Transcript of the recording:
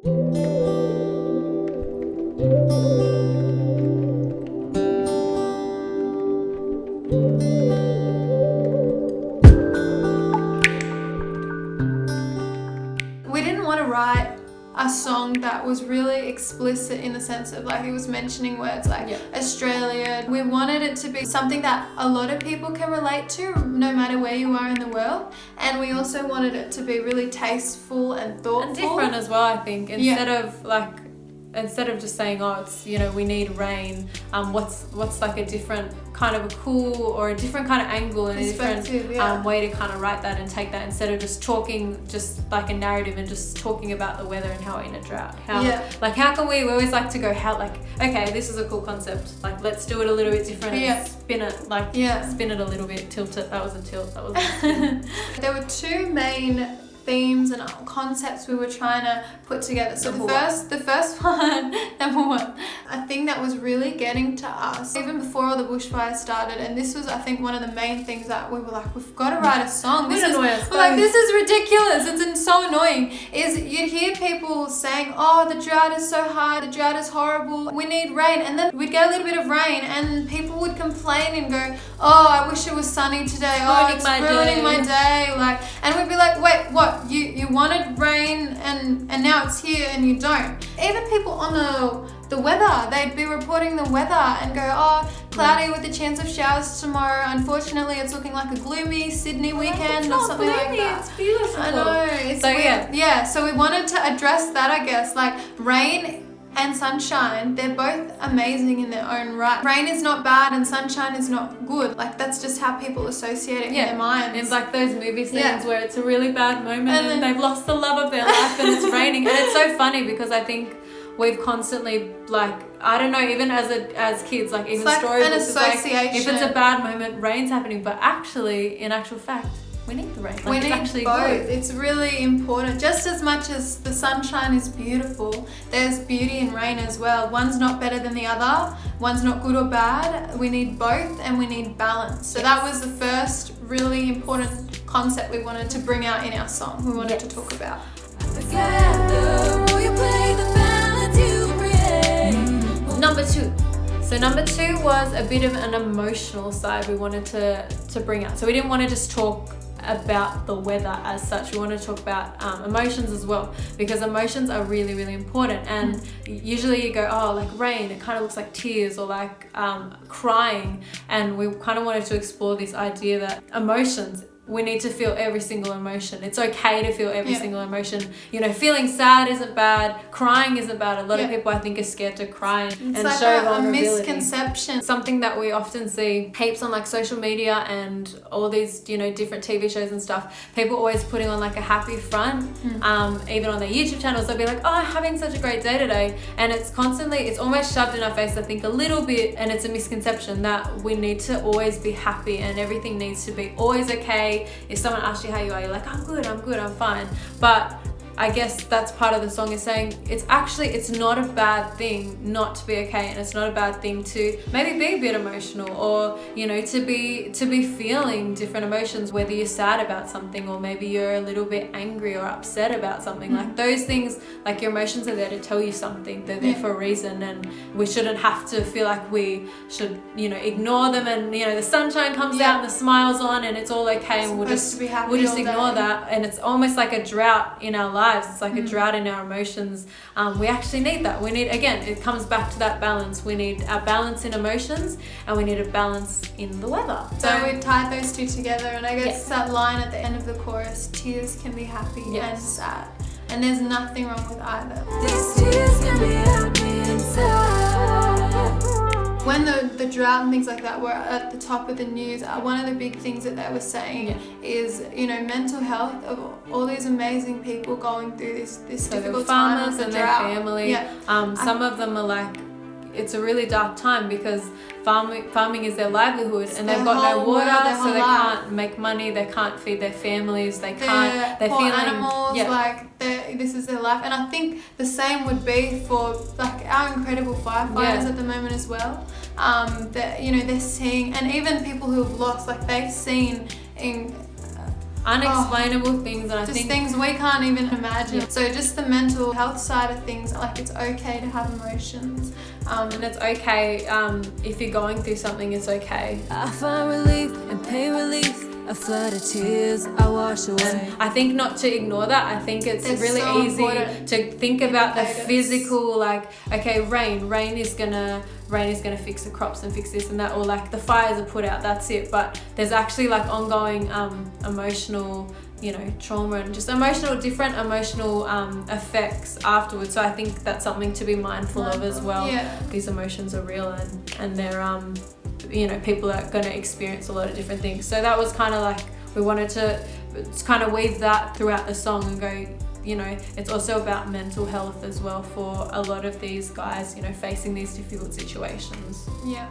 We didn't want to write a song that was really explicit in the sense of like it was mentioning words like Australia. We wanted it to be something that a lot of people can relate to no matter where you are in the world, and we also wanted it to be really tasteful and thoughtful. And different as well, I think. Instead of just saying, oh, it's, you know, we need rain, what's like a different kind of a cool or a different kind of angle and a different way to kind of write that and take that, instead of just talking just like a narrative and just talking about the weather and how we're in a drought. How can we always like to go, okay, this is a cool concept, like let's do it a little bit different and spin it a little bit, tilt it. That was a tilt, that was a spin. There were two main themes and concepts we were trying to put together. So the first one, number one, a thing that was really getting to us even before all the bushfires started, and this was I think one of the main things that we were like, we've got to write a song. This is ridiculous. It's so annoying. Is you'd hear people saying, oh, the drought is so hard, the drought is horrible, we need rain, and then we'd get a little bit of rain and people would complain and go, oh, I wish it was sunny today. Oh, it's ruining my day. Like, and we'd be like, wait, what? You wanted rain and now it's here and you don't. Even people on the weather, they'd be reporting the weather and go, oh, cloudy with a chance of showers tomorrow. Unfortunately, it's looking like a gloomy Sydney weekend or something like that. It's beautiful. I know. It's weird. Yeah, so we wanted to address that, I guess. Like rain and sunshine, they're both amazing in their own right. Rain is not bad and sunshine is not good. Like that's just how people associate it in their minds. It's like those movie scenes where it's a really bad moment and they've lost the love of their life and it's raining. And it's so funny because I think we've constantly, like, I don't know, even as kids, like even stories, an association. If it's a bad moment, rain's happening, but actually, in actual fact, we need the rain. Like, we need actually both. Good. It's really important. Just as much as the sunshine is beautiful, there's beauty in rain as well. One's not better than the other. One's not good or bad. We need both and we need balance. So that was the first really important concept we wanted to bring out in our song. We wanted to talk about. Number two. So number two was a bit of an emotional side we wanted to bring out. So we didn't want to just talk about the weather as such. We want to talk about emotions as well, because emotions are really, really important. And usually you go, oh, like rain, it kind of looks like tears, or like crying. And we kind of wanted to explore this idea that emotions, we need to feel every single emotion. It's okay to feel every single emotion. You know, feeling sad isn't bad. Crying isn't bad. A lot of people, I think, are scared to cry and like show a vulnerability. misconception. Something that we often see heaps on like social media and all these, you know, different TV shows and stuff. People always putting on like a happy front. Even on their YouTube channels, they'll be like, oh, having such a great day today. And it's constantly, it's almost shoved in our face, I think, a little bit. And it's a misconception that we need to always be happy and everything needs to be always okay. If someone asks you how you are, you're like, I'm good, I'm fine. But I guess that's part of the song, is saying it's not a bad thing not to be okay, and it's not a bad thing to maybe be a bit emotional, or, you know, to be feeling different emotions, whether you're sad about something or maybe you're a little bit angry or upset about something. Like those things, like your emotions are there to tell you something. They're there for a reason, and we shouldn't have to feel like we should, you know, ignore them, and, you know, the sunshine comes out and the smile's on and it's all okay, and we'll just ignore that. And it's almost like a drought in our lives. It's like a drought in our emotions. We actually need that. We need, again, it comes back to that balance. We need a balance in emotions and we need a balance in the weather. So we tied those two together, and I guess that line at the end of the chorus, tears can be happy and sad. And there's nothing wrong with either. These tears can be happy inside. When the drought and things like that were at the top of the news, one of the big things that they were saying is, you know, mental health of all these amazing people going through this difficult time. Farmers and their family. Some of them are like, it's a really dark time because farming is their livelihood, and they've got no water, so they can't make money, they can't feed their families, they're feeling animals, like this is their life. And I think the same would be for like our incredible firefighters at the moment as well. That, you know, they're seeing, and even people who have lost, like they've seen in unexplainable things, and I just think things we can't even imagine. So just the mental health side of things, like it's okay to have emotions. And it's okay if you're going through something, it's okay. I find relief and pain relief. A flood of tears I wash away. I think not to ignore that. I think it's really so easy important. to think about the Indicators. physical, like, okay, rain is gonna fix the crops and fix this and that, or like the fires are put out, that's it. But there's actually like ongoing emotional, you know, trauma and just different emotional effects afterwards. So I think that's something to be mindful of as well. Yeah. These emotions are real, and they're you know, people are going to experience a lot of different things. So that was kind of like, we wanted to kind of weave that throughout the song and go, you know, it's also about mental health as well for a lot of these guys, you know, facing these difficult situations. Yeah.